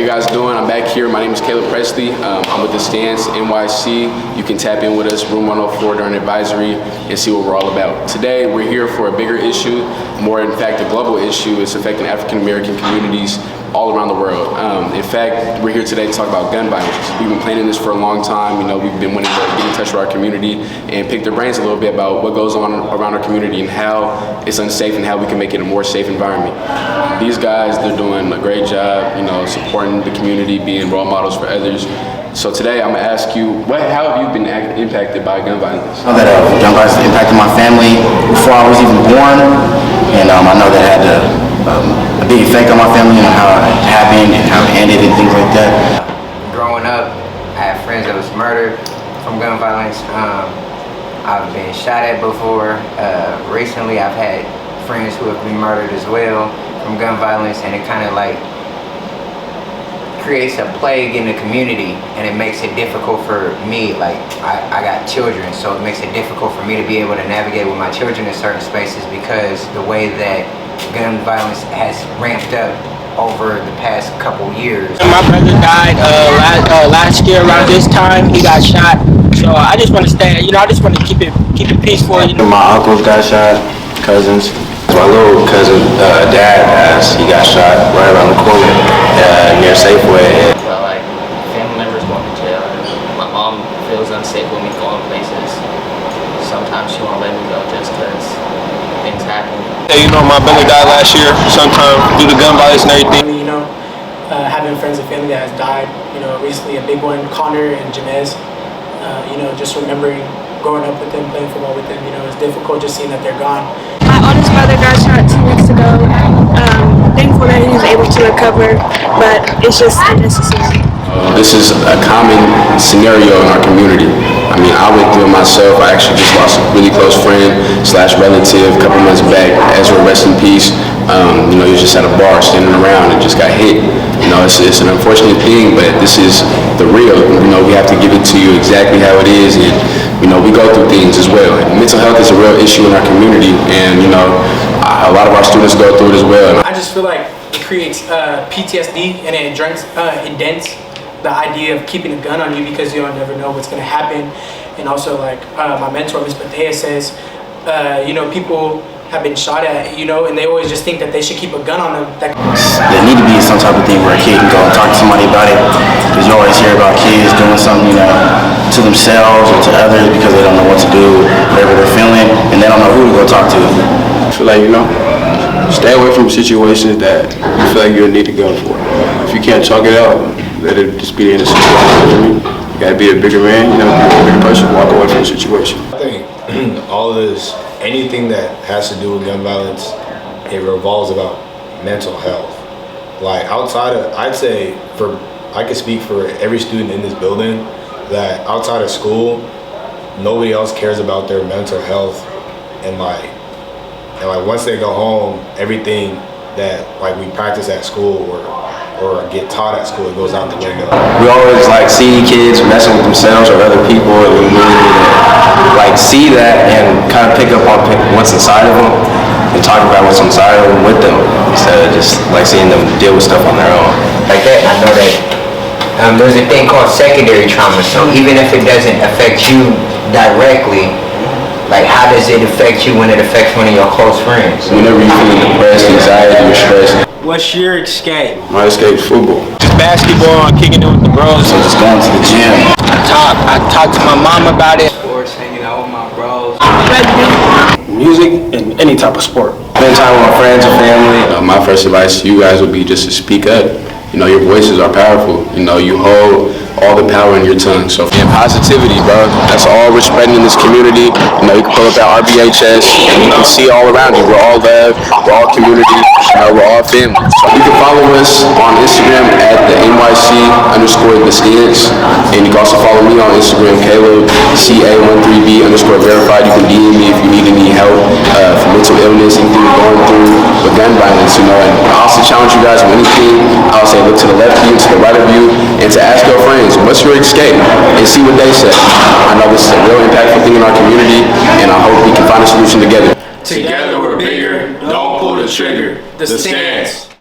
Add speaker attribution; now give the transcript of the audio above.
Speaker 1: you guys doing? I'm back here. My name is Caleb Presley. I'm with the Stance NYC. You can tap in with us, room 104 during advisory, and see what we're all about. Today, we're here for a bigger issue, more in fact a global issue. It's affecting African American communities all around the world. In fact, we're here today to talk about gun violence. We've been planning this for a long time. You know, we've been wanting to get in touch with our community and pick their brains a little bit about what goes on around our community and how it's unsafe and how we can make it a more safe environment. These guys, they're doing a great job, you know, supporting the community, being role models for others. So today I'm gonna ask you, how have you been impacted by gun violence?
Speaker 2: I know that gun violence impacted my family before I was even born, and I know that it had a big effect on my family and how it happened and how it ended and things like that.
Speaker 3: Growing up, I had friends that was murdered from gun violence. I've been shot at before. Recently, I've had friends who have been murdered as well from gun violence, and it kind of like creates a plague in the community, and it makes it difficult for me. Like I got children, so it makes it difficult for me to be able to navigate with my children in certain spaces because the way that gun violence has ramped up over the past couple years.
Speaker 4: My brother died last year around this time. He got shot. So I just want to stay. You know, I just want to keep it peaceful. You know?
Speaker 2: My uncles got shot, cousins. My little cousin, dad, he got shot right around the corner near Safeway.
Speaker 5: Well, like family members going to jail. My mom feels unsafe when we go in places. Sometimes she won't let me go just because things happen.
Speaker 6: You know, my brother died last year, sometime due to gun violence and everything.
Speaker 7: You know, having friends and family that has died, you know, recently a big one, Connor and Jamez, you know, just remembering growing up with them, playing football with them, you know, it's difficult just seeing that they're gone.
Speaker 8: My oldest brother got shot 2 weeks ago. Thankful that he was able to recover, but it's just unnecessary.
Speaker 1: This is a common scenario in our community. I mean, I went through it myself. I actually just lost a really close friend / relative a couple months back. Ezra, rest in peace. You know, he was just at a bar standing around and just got hit. You know, it's an unfortunate thing, but this is the real. You know, we have to give it to you exactly how it is, and you know, we go through things as well. And mental health is a real issue in our community, and you know, a lot of our students go through it as well.
Speaker 7: I just feel like it creates PTSD, and it dents the idea of keeping a gun on you because you don't never know what's going to happen. And also, like my mentor, Ms. Bethea, says, you know, people have been shot at, you know, and they always just think that they should keep a gun on them.
Speaker 2: There need to be some type of thing where a kid can go and talk to somebody about it, because you always hear about kids doing something, you know, to themselves or to others because they don't know what to do, whatever they're feeling, and they don't know who to go talk to.
Speaker 6: I feel like, you know, stay away from situations that you feel like you'll need a gun for. If you can't talk it out, let it just be in a situation. You gotta be a bigger man, you know, be a bigger person, walk away from the situation.
Speaker 9: I think all of this, anything that has to do with gun violence, it revolves about mental health. Like outside of, I'd say I could speak for every student in this building that outside of school, nobody else cares about their mental health, and like once they go home, everything that like we practice at school or get taught at school, it goes out the window.
Speaker 2: We always like see kids messing with themselves or other people, and we really need to like see that and kind of pick up on what's inside of them and talk about what's inside of them with them instead of just like seeing them deal with stuff on their own.
Speaker 3: Like that, I know that there's a thing called secondary trauma. So even if it doesn't affect you directly, like how does it affect you when it affects one of your close friends?
Speaker 1: Whenever you're feeling depressed, anxiety, or stressed.
Speaker 4: What's your escape?
Speaker 6: My escape is football.
Speaker 4: Just basketball and kicking it with the bros.
Speaker 2: So just going to the gym.
Speaker 4: I talk to my mom about it.
Speaker 3: Sports, hanging out with my bros.
Speaker 6: Music and any type of sport.
Speaker 2: Spend time with my friends and family.
Speaker 1: My first advice to you guys would be just to speak up. You know, your voices are powerful. You know, you hold all the power in your tongue. So, and positivity, bro. That's all we're spreading in this community. You know, you can pull up that RBHS and you can see all around you. We're all love. We're all community. You know, we're all family. So you can follow us on Instagram at the NYC_the Stance. And you can also follow me on Instagram, Caleb, CA13B_verified. You can DM me if you need any help for mental illness, anything you're going through with gun violence, you know. And I also challenge you guys with anything. I would say look to the left of you, to the right of you, and to ask your friends, what's your escape? And see what they say. I know this is a real impactful thing in our community, and I hope we can find a solution together.
Speaker 7: Together we're bigger, don't pull the trigger. The Stance.